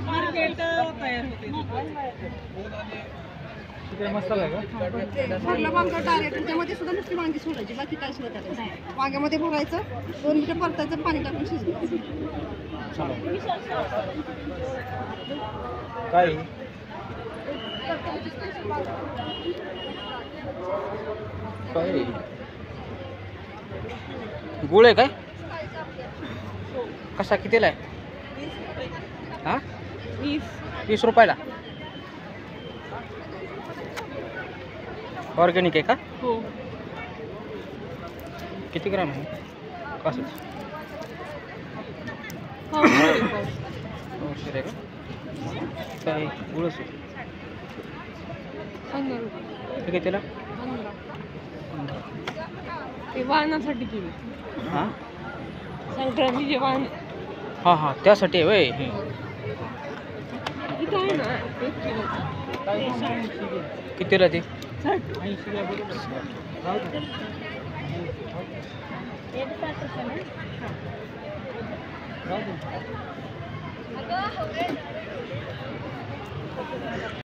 Market तयार होते मसाला आहे का? भरलं वांग डायरेक्ट त्याच्यामध्ये सुद्धा नुसती वांगी सोडायची, बाकी काय सुद्धा करायचं नाही. वांग्यामध्ये भरायचं, 2 मिनिटं परतायचं, पाणी टाकून शिजवायचं. काय काय गुळ आहे काय? कसा कितीला आहे? हा 20 रुपयाला. ऑर्गॅनिक आहे का? हो. किती ग्राम आहे? कसं आहे का? काय गुळच आहे. 15 रुपये. ठीक आहे त्याला. 15 ते वाहनासाठी केली. हां संक्रांतीचे वाहन हां हां त्यासाठी आहे वय. इथं आहे ना 1 किलो. कितीला ते? 60.